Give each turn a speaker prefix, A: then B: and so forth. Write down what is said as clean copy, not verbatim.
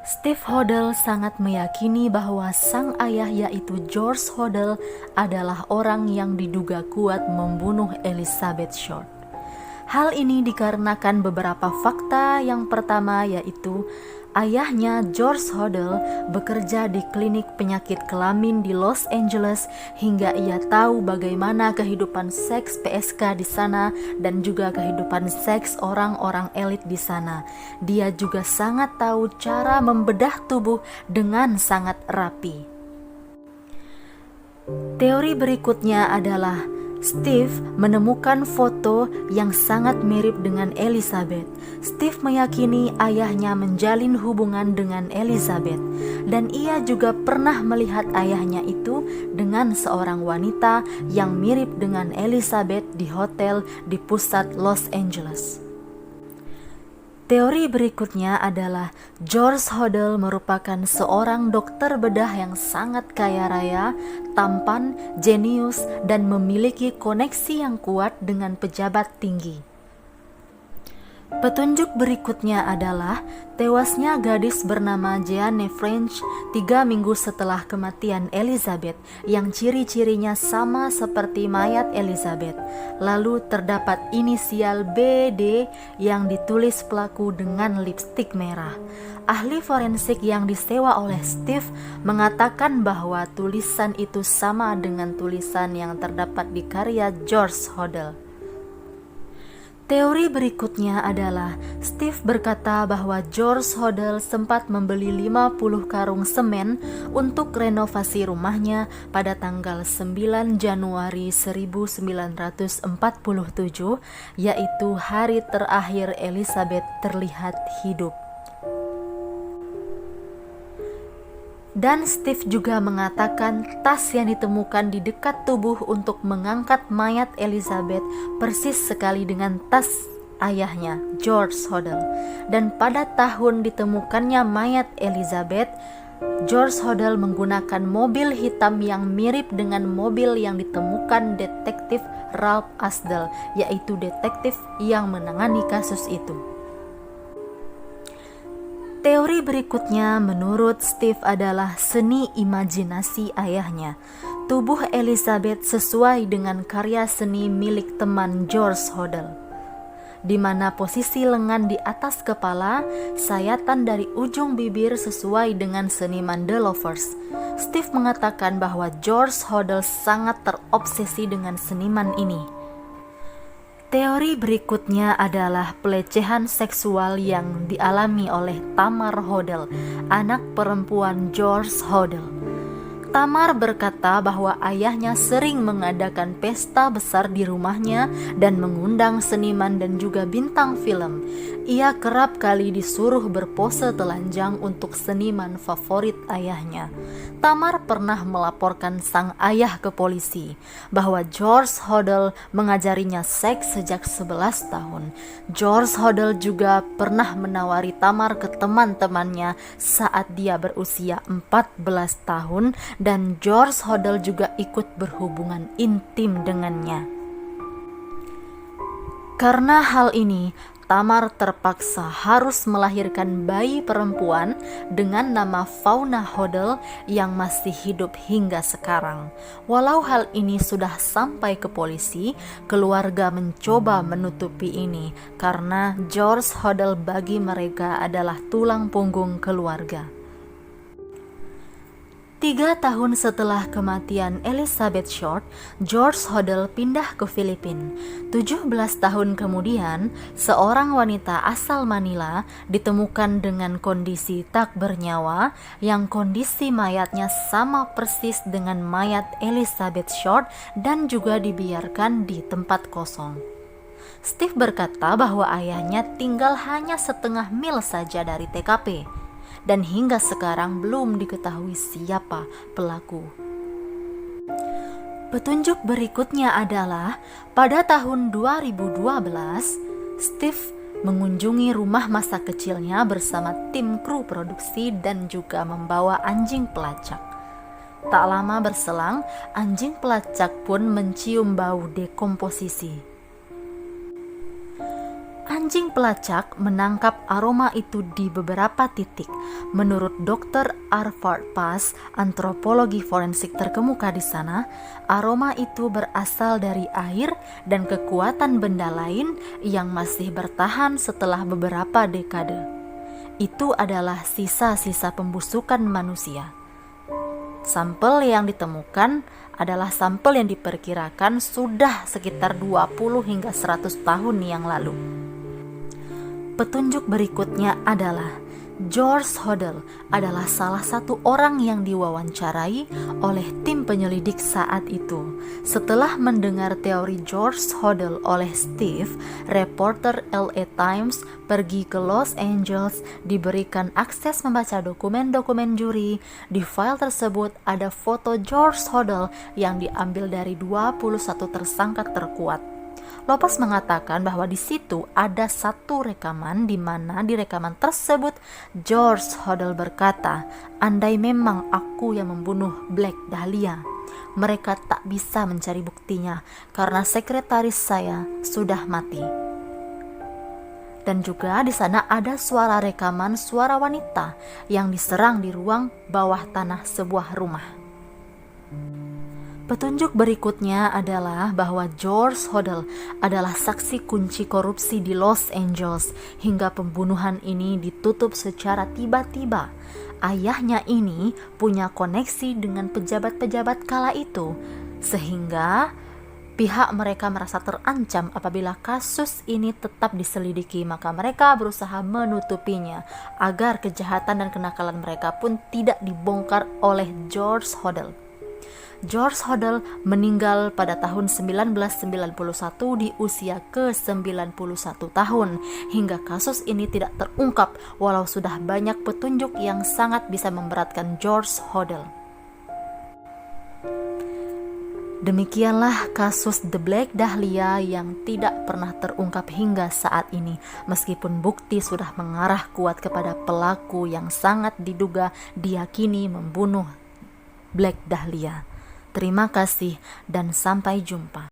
A: Steve Hodel sangat meyakini bahwa sang ayah yaitu George Hodel adalah orang yang diduga kuat membunuh Elizabeth Short. Hal ini dikarenakan beberapa fakta. Yang pertama yaitu ayahnya George Hodel bekerja di klinik penyakit kelamin di Los Angeles hingga ia tahu bagaimana kehidupan seks PSK di sana dan juga kehidupan seks orang-orang elit di sana. Dia juga sangat tahu cara membedah tubuh dengan sangat rapi. Teori berikutnya adalah Steve menemukan foto yang sangat mirip dengan Elizabeth. Steve meyakini ayahnya menjalin hubungan dengan Elizabeth dan ia juga pernah melihat ayahnya itu dengan seorang wanita yang mirip dengan Elizabeth di hotel di pusat Los Angeles. Teori berikutnya adalah George Hodel merupakan seorang dokter bedah yang sangat kaya raya, tampan, jenius, dan memiliki koneksi yang kuat dengan pejabat tinggi. Petunjuk berikutnya adalah tewasnya gadis bernama Jeanne French 3 minggu setelah kematian Elizabeth yang ciri-cirinya sama seperti mayat Elizabeth. Lalu terdapat inisial BD yang ditulis pelaku dengan lipstik merah. Ahli forensik yang disewa oleh Steve mengatakan bahwa tulisan itu sama dengan tulisan yang terdapat di karya George Hodel. Teori berikutnya adalah Steve berkata bahwa George Hodel sempat membeli 50 karung semen untuk renovasi rumahnya pada tanggal 9 Januari 1947, yaitu hari terakhir Elizabeth terlihat hidup. Dan Steve juga mengatakan tas yang ditemukan di dekat tubuh untuk mengangkat mayat Elizabeth persis sekali dengan tas ayahnya, George Hodel. Dan pada tahun ditemukannya mayat Elizabeth, George Hodel menggunakan mobil hitam yang mirip dengan mobil yang ditemukan detektif Ralph Asdell, yaitu detektif yang menangani kasus itu. Teori berikutnya menurut Steve adalah seni imajinasi ayahnya. Tubuh Elizabeth sesuai dengan karya seni milik teman George Hodel, di mana posisi lengan di atas kepala, sayatan dari ujung bibir sesuai dengan seniman The Lovers. Steve mengatakan bahwa George Hodel sangat terobsesi dengan seniman ini. Teori berikutnya adalah pelecehan seksual yang dialami oleh Tamar Hodel, anak perempuan George Hodel. Tamar berkata bahwa ayahnya sering mengadakan pesta besar di rumahnya dan mengundang seniman dan juga bintang film. Ia kerap kali disuruh berpose telanjang untuk seniman favorit ayahnya. Tamar pernah melaporkan sang ayah ke polisi bahwa George Hodel mengajarinya seks sejak 11 tahun. George Hodel juga pernah menawari Tamar ke teman-temannya saat dia berusia 14 tahun dan George Hodel juga ikut berhubungan intim dengannya. Karena hal ini, Tamar terpaksa harus melahirkan bayi perempuan dengan nama Fauna Hodel yang masih hidup hingga sekarang. Walau hal ini sudah sampai ke polisi, keluarga mencoba menutupi ini karena George Hodel bagi mereka adalah tulang punggung keluarga. 3 tahun setelah kematian Elizabeth Short, George Hodel pindah ke Filipina. 17 tahun kemudian, seorang wanita asal Manila ditemukan dengan kondisi tak bernyawa yang kondisi mayatnya sama persis dengan mayat Elizabeth Short dan juga dibiarkan di tempat kosong. Steve berkata bahwa ayahnya tinggal hanya setengah mil saja dari TKP. Dan hingga sekarang belum diketahui siapa pelaku. Petunjuk berikutnya adalah pada tahun 2012, Steve mengunjungi rumah masa kecilnya bersama tim kru produksi dan juga membawa anjing pelacak. Tak lama berselang, anjing pelacak pun mencium bau dekomposisi. Anjing pelacak menangkap aroma itu di beberapa titik. Menurut Dr. Arthur Pass, antropologi forensik terkemuka di sana, aroma itu berasal dari air dan kekuatan benda lain yang masih bertahan setelah beberapa dekade. Itu adalah sisa-sisa pembusukan manusia. Sampel yang ditemukan adalah sampel yang diperkirakan sudah sekitar 20 hingga 100 tahun yang lalu. Petunjuk berikutnya adalah George Hodel adalah salah satu orang yang diwawancarai oleh tim penyelidik saat itu. Setelah mendengar teori George Hodel oleh Steve, reporter LA Times pergi ke Los Angeles, diberikan akses membaca dokumen-dokumen juri. Di file tersebut ada foto George Hodel yang diambil dari 21 tersangka terkuat. Lopez mengatakan bahwa di situ ada satu rekaman di mana di rekaman tersebut George Hodel berkata, "Andai memang aku yang membunuh Black Dahlia, mereka tak bisa mencari buktinya karena sekretaris saya sudah mati." Dan juga di sana ada suara rekaman suara wanita yang diserang di ruang bawah tanah sebuah rumah. Petunjuk berikutnya adalah bahwa George Hodel adalah saksi kunci korupsi di Los Angeles hingga pembunuhan ini ditutup secara tiba-tiba. Ayahnya ini punya koneksi dengan pejabat-pejabat kala itu, sehingga pihak mereka merasa terancam apabila kasus ini tetap diselidiki, maka mereka berusaha menutupinya agar kejahatan dan kenakalan mereka pun tidak dibongkar oleh George Hodel. George Hodel meninggal pada tahun 1991 di usia ke-91 tahun. Hingga kasus ini tidak terungkap walau sudah banyak petunjuk yang sangat bisa memberatkan George Hodel. Demikianlah kasus The Black Dahlia yang tidak pernah terungkap hingga saat ini, meskipun bukti sudah mengarah kuat kepada pelaku yang sangat diduga diyakini membunuh Black Dahlia. Terima kasih dan sampai jumpa.